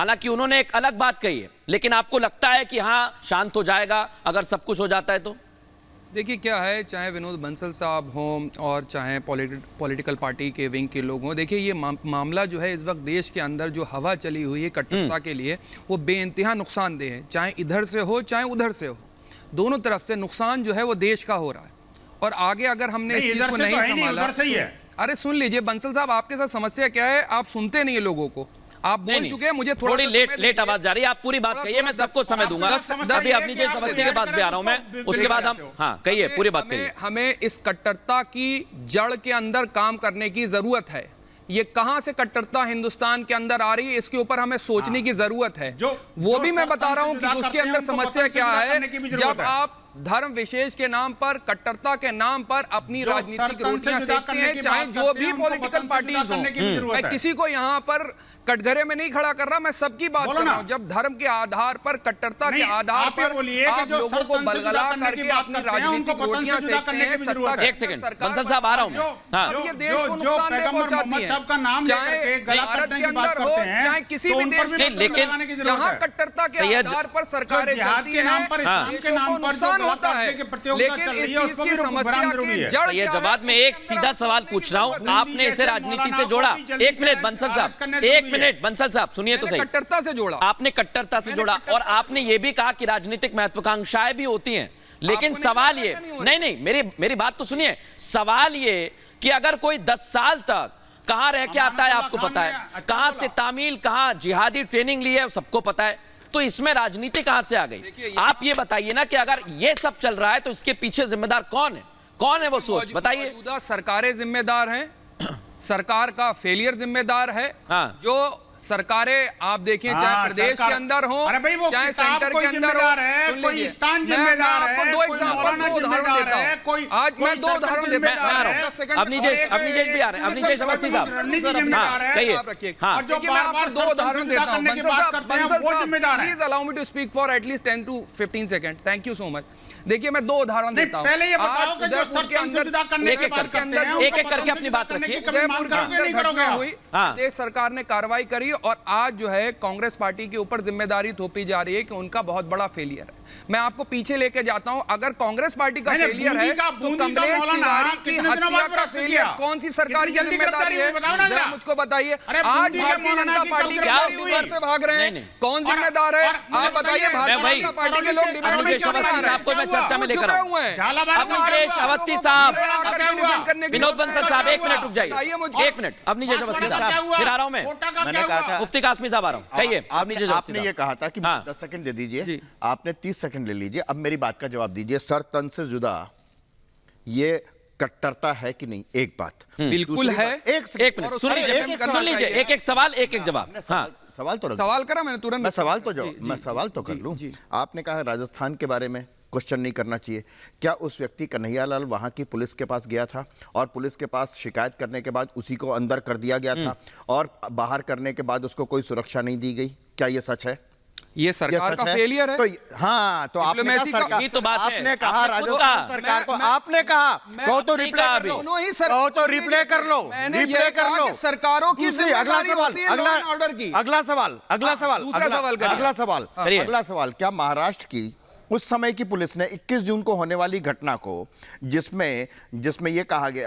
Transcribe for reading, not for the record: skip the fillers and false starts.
हालांकि उन्होंने एक अलग बात कही है, लेकिन आपको लगता है कि हाँ शांत हो जाएगा अगर सब कुछ हो जाता है तो? देखिए क्या है, चाहे विनोद बंसल साहब हों और चाहे पॉलिटिकल पार्टी के विंग के लोग हों, देखिए ये मामला जो है इस वक्त देश के अंदर जो हवा चली हुई है कट्टरता के लिए, वो बेइंतहा नुकसानदेह है। चाहे इधर से हो चाहे उधर से हो, दोनों तरफ से नुकसान जो है वो देश का हो रहा है। और आगे अगर हमने इस चीज को नहीं संभाला, अरे सुन लीजिए बंसल साहब, आपके साथ समस्या क्या है, आप सुनते नहीं है लोगों को। आप बोल चुके हैं, मुझे थोड़ी लेट आवाज जा रही है। आप पूरी बात कहिए, मैं सबको समय दूंगा। अभी अपनी जैसे अवस्थी के पास भी आ रहा हूं मैं, उसके बाद हम हाँ कहिए, पूरी बात कहिए। हमें इस कट्टरता की जड़ के अंदर काम करने की जरूरत है। ये कहां से कट्टरता हिंदुस्तान के अंदर आ रही है, इसके ऊपर हमें सोचने की जरूरत है। वो भी मैं बता रहा हूं कि उसके अंदर समस्या क्या है। जब आप धर्म विशेष के नाम पर, कट्टरता के नाम पर अपनी राजनीतिक रोटियां सेकते हैं, चाहे जो भी पॉलिटिकल पार्टीज हों, मैं किसी को यहां पर कटघरे में नहीं खड़ा कर रहा, मैं सबकी बात कर रहा हूं। जब धर्म के आधार पर, कट्टरता के आधार पर आप लोगों को बलगला करके अपनी राजनीतिक रोटियां सेकते हैं, सत्ता। एक सेकंड बंसल साहब आ रहा हूं मैं। ये देश को नुकसानदेह पहुंचाती है, चाहे भारत के अंदर हो चाहे किसी भी देश में, लेकिन जहां कट्टरता के आधार पर सरकारें चलती हैं, नुकसान होता है। लेकिन इस चीज की समस्या की जड़, ये जवाब में एक सीधा सवाल पूछ रहा हूं, आपने इसे राजनीति से जोड़ा। एक मिनट बंसल साहब, एक मिनट बंसल साहब सुनिए तो सही। कट्टरता से जोड़ा, आपने कट्टरता से जोड़ा, और आपने ये भी कहा कि राजनीतिक महत्वाकांक्षाएं भी होती हैं। लेकिन सवाल ये, नहीं मेरी बात तो सुनिए। सवाल ये कि अगर कोई 10 साल तक कहां रह के आता है आपको पता है, कहां से तामील, कहां जिहादी ट्रेनिंग ली है सबको पता है, तो इसमें राजनीति कहां से आ गई? आप ये बताइए ना कि अगर ये सब चल रहा है तो इसके पीछे जिम्मेदार कौन है? कौन है वो सोच बताइए। सरकारें जिम्मेदार हैं, सरकार का फेलियर जिम्मेदार है। हाँ। जो सरकारें आप देखिए, चाहे प्रदेश के अंदर हो चाहे सेंटर के अंदर हो, कोई स्थान जिम्मेदार है, दो एग्जांपल, दो उदाहरण देता हूं। आज मैं दो उदाहरण देता हूं। अपनी जेश भी आ रहे हैं, अपनी जेश अवस्थी साहब कहिए। हाँ, देखिए मैं आपको दो उदाहरण देता हूं। बंसल साहब please allow me to speak for at least 10 to 15 second. Thank you so much. देखिए मैं दो उदाहरण देता हूं। पहले ये बताओ कि जो सर के अंदर एक एक करके अपनी बात रखिए। प्रदेश सरकार ने कार्रवाई करी और आज जो है कांग्रेस पार्टी के ऊपर जिम्मेदारी थोपी जा रही है कि उनका बहुत बड़ा फेलियर है। मैं आपको पीछे लेके जाता हूं। अगर कांग्रेस पार्टी का फेलियर है तो कमलेश तिवारी की हत्या का फेलियर कौन सी सरकार की जिम्मेदारी है, जरा मुझको बताइए। आज भारतीय जनता पार्टी के लोग से भाग रहे हैं, कौन जिम्मेदार है आप बताइए। भारतीय जनता पार्टी के लोग डिबेट में क्यों नहीं आ रहे? आपको मैं चर्चा में लेकर आऊं। अपनीश अवस्थी साहब, विनोद बंसल साहब, एक मिनट रुक जाइए, एक मिनट। अपनीश अवस्थी साहब फिर आ रहा हूं मैं। मैंने कहा था मुफ्ती कासमी साहब आ रहा हूं, कहिए। आपने ये कहा था कि 10 सेकंड दे दीजिए, आपने 30 सेकंड ले लीजिए। अब मेरी बात का जवाब दीजिए। सर तन से जुदा ये कट्टरता है कि नहीं? एक बात बिल्कुल है। एक मिनट सुन लीजिए, एक एक सवाल एक एक जवाब। हाँ सवाल करा मैंने तुरंत। मैं सवाल तो कर लूं। आपने कहा राजस्थान के बारे में क्वेश्चन नहीं करना चाहिए। क्या उस व्यक्ति कन्हैया लाल वहां की पुलिस के पास गया था और पुलिस के पास शिकायत करने के बाद उसी को अंदर कर दिया गया था और बाहर करने के बाद उसको कोई सुरक्षा नहीं दी गई? क्या ये सच है? ये सरकार का फेलियर है। तो हाँ, तो आपने कहा सरकार, तो बात आपने कहा राजस्थान सरकार को, आपने कहा कहो तो रिप्ले कर लो, कहो तो रिप्ले कर लो, रिप्ले कर लो। सरकारों की अगला सवाल, अगला सवाल, क्या महाराष्ट्र की उस समय की पुलिस ने 21 जून को होने वाली घटना को, जिसमें ये कहा गया